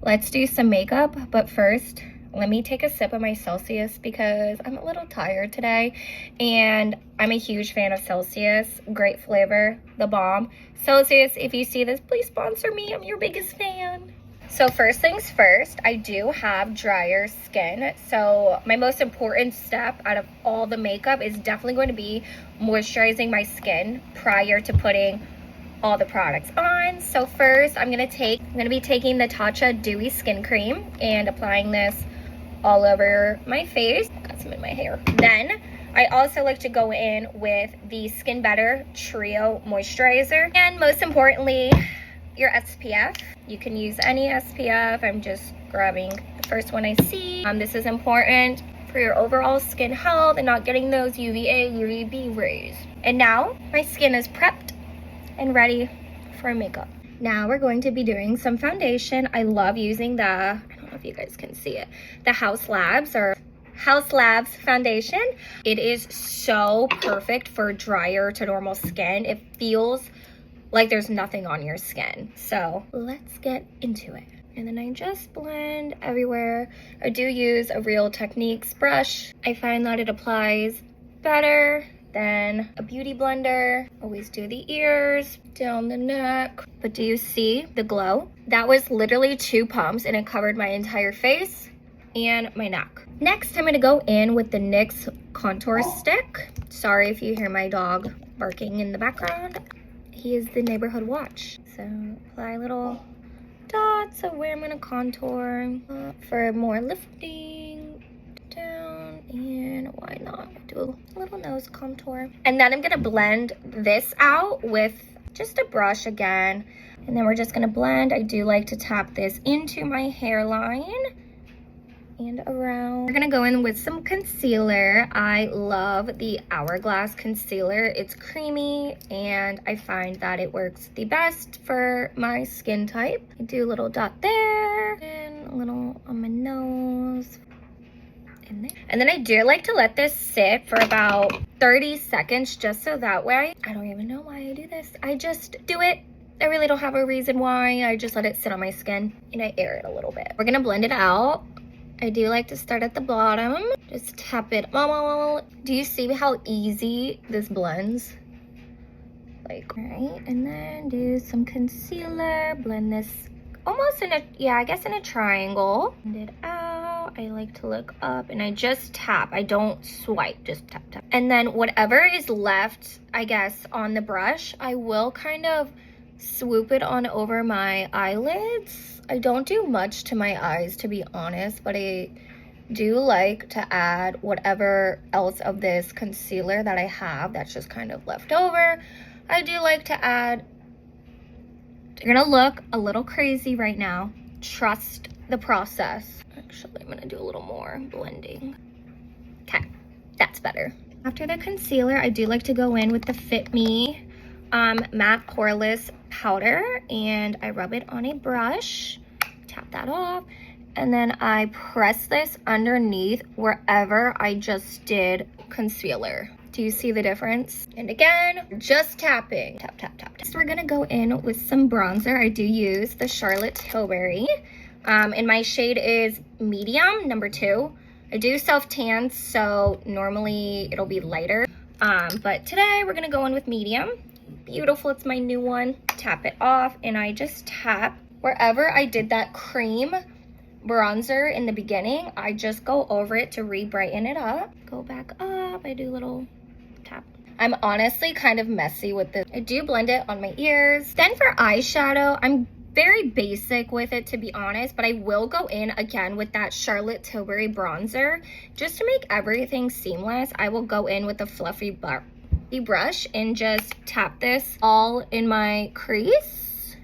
let's do some makeup. But first, let me take a sip of my Celsius because I'm a little tired today. And I'm a huge fan of Celsius. Great flavor, the bomb. Celsius, if you see this, please sponsor me. I'm your biggest fan. So first things first, I do have drier skin. So my most important step out of all the makeup is definitely going to be moisturizing my skin prior to putting all the products on. So first I'm gonna be taking the Tatcha Dewy Skin Cream and applying this all over my face. Got some in my hair. Then I also like to go in with the Skin Better Trio Moisturizer. And most importantly, your SPF. You can use any SPF. I'm just grabbing the first one I see. This is important for your overall skin health and not getting those UVA, UVB rays. And now my skin is prepped and ready for makeup. Now we're going to be doing some foundation. I love using I don't know if you guys can see it, the Haus Labs foundation. It is so perfect for drier to normal skin. It feels like there's nothing on your skin. So let's get into it. And then I just blend everywhere. I do use a Real Techniques brush. I find that it applies better than a beauty blender. Always do the ears, down the neck. But do you see the glow? That was literally 2 pumps and it covered my entire face and my neck. Next, I'm gonna go in with the NYX contour stick. Sorry if you hear my dog barking in the background. He is the neighborhood watch. So apply little dots of where I'm gonna contour for more lifting down, and why not do a little nose contour. And then I'm gonna blend this out with just a brush again, and then we're just gonna blend. I do like to tap this into my hairline and around. We're gonna go in with some concealer. I love the Hourglass concealer. It's creamy and I find that it works the best for my skin type. I do a little dot there and a little on my nose. And then I do like to let this sit for about 30 seconds just so that way, I don't even know why I do this. I just do it. I really don't have a reason why. I just let it sit on my skin and I air it a little bit. We're gonna blend it out. I do like to start at the bottom. Just tap it all. Do you see how easy this blends? Like, right, and then do some concealer. Blend this almost in a triangle. Blend it out. I like to look up and I just tap. I don't swipe, just tap, tap. And then whatever is left, I guess, on the brush, I will kind of swoop it on over my eyelids. I don't do much to my eyes, to be honest, but I do like to add whatever else of this concealer that I have that's just kind of left over. I do like to add. You're gonna look a little crazy right now. Trust the process. Actually, I'm gonna do a little more blending. Okay, that's better. After the concealer, I do like to go in with the Fit Me matte poreless powder, and I rub it on a brush, tap that off, and then I press this underneath wherever I just did concealer. Do you see the difference? And again, just tapping, tap, tap, tap. So we're gonna go in with some bronzer. I do use the Charlotte Tilbury, and my shade is medium, number 2. I do self-tan, so normally it'll be lighter, but today we're gonna go in with medium. Beautiful, it's my new one. Tap it off and I just tap wherever I did that cream bronzer in the beginning. I just go over it to re-brighten it up. Go back up, I do a little tap. I'm honestly kind of messy with this. I do blend it on my ears. Then for eyeshadow, I'm very basic with it, to be honest, but I will go in again with that Charlotte Tilbury bronzer. Just to make everything seamless, I will go in with a fluffy brush and just tap this all in my crease,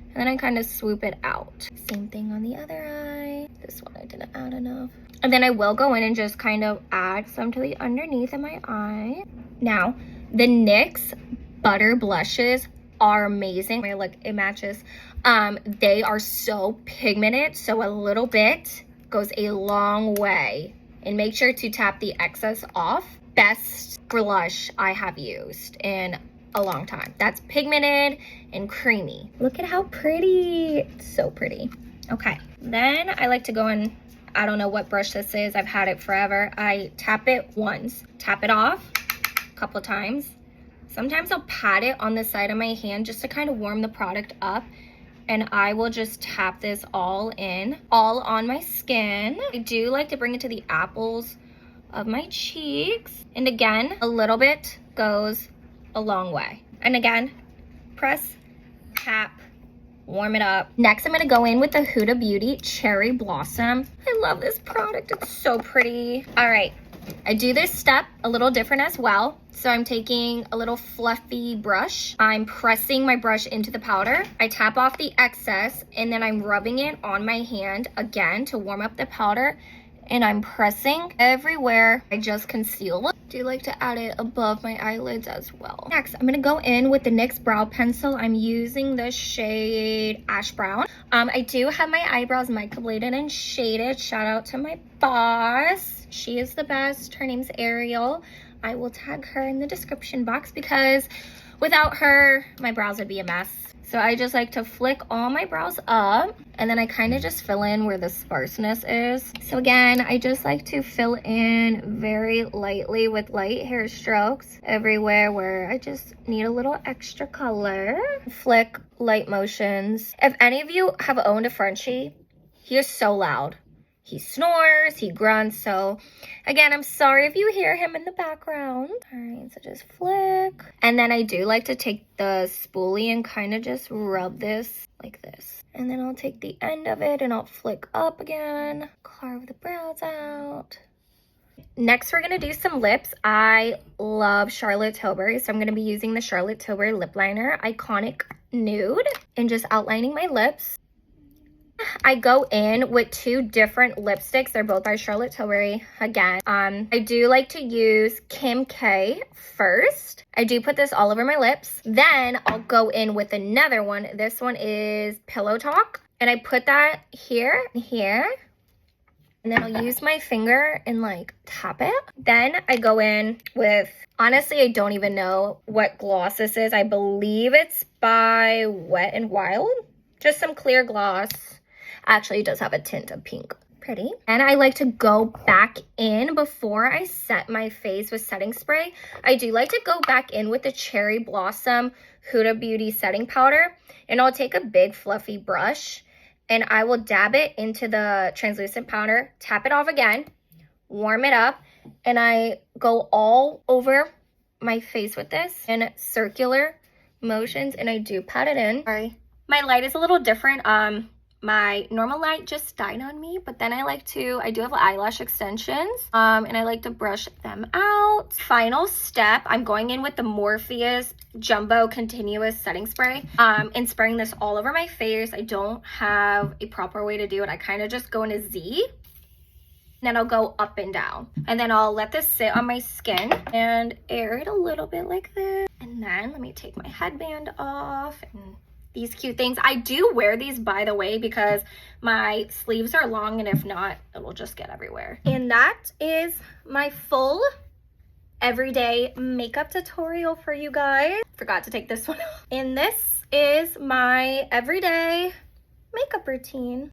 and then I kind of swoop it out. Same thing on the other eye. This one I didn't add enough. And then I will go in and just kind of add some to the underneath of my eye. Now, the NYX Butter blushes are amazing. Look, it matches. They are so pigmented, so a little bit goes a long way. And make sure to tap the excess off. Best blush I have used in a long time. That's pigmented and creamy. Look at how pretty. It's so pretty. Okay, then I like to go in, I don't know what brush this is, I've had it forever. I tap it once, tap it off a couple times. Sometimes I'll pat it on the side of my hand just to kind of warm the product up. And I will just tap this all in, all on my skin. I do like to bring it to the apples of my cheeks. And again, a little bit goes a long way. And again, press, tap, warm it up. Next, I'm gonna go in with the Huda Beauty Cherry Blossom. I love this product, it's so pretty. All right, I do this step a little different as well. So I'm taking a little fluffy brush. I'm pressing my brush into the powder. I tap off the excess and then I'm rubbing it on my hand again to warm up the powder. And I'm pressing everywhere I just conceal. I do like to add it above my eyelids as well. Next, I'm gonna go in with the NYX brow pencil. I'm using the shade Ash Brown. I do have my eyebrows microbladed and shaded. Shout out to my boss. She is the best. Her name's Ariel. I will tag her in the description box because without her, my brows would be a mess. So I just like to flick all my brows up and then I kind of just fill in where the sparseness is. So again, I just like to fill in very lightly with light hair strokes everywhere where I just need a little extra color. Flick light motions. If any of you have owned a Frenchie, he is so loud. He snores, he grunts, so again, I'm sorry if you hear him in the background. All right, so just flick. And then I do like to take the spoolie and kind of just rub this like this. And then I'll take the end of it and I'll flick up again, carve the brows out. Next, we're gonna do some lips. I love Charlotte Tilbury, so I'm gonna be using the Charlotte Tilbury lip liner, Iconic Nude, and just outlining my lips. I go in with two different lipsticks. They're both by Charlotte Tilbury again. I do like to use Kim K first. I do put this all over my lips. Then I'll go in with another one. This one is Pillow Talk. And I put that here and here. And then I'll use my finger and like tap it. Then I go in with, honestly, I don't even know what gloss this is. I believe it's by Wet n Wild. Just some clear gloss. Actually, it does have a tint of pink. Pretty. And I like to go back in before I set my face with setting spray. I do like to go back in with the Cherry Blossom Huda Beauty setting powder. And I'll take a big fluffy brush and I will dab it into the translucent powder, tap it off again, warm it up, and I go all over my face with this in circular motions, and I do pat it in. Sorry. My light is a little different. My normal light just died on me, but then I do have eyelash extensions, and I like to brush them out. Final step, I'm going in with the Morpheus Jumbo Continuous Setting Spray, and spraying this all over my face. I don't have a proper way to do it. I kind of just go in a Z, and then I'll go up and down. And then I'll let this sit on my skin and air it a little bit like this. And then let me take my headband off and these cute things. I do wear these, by the way, because my sleeves are long, and if not, it will just get everywhere. And that is my full everyday makeup tutorial for you guys. Forgot to take this one off. And this is my everyday makeup routine.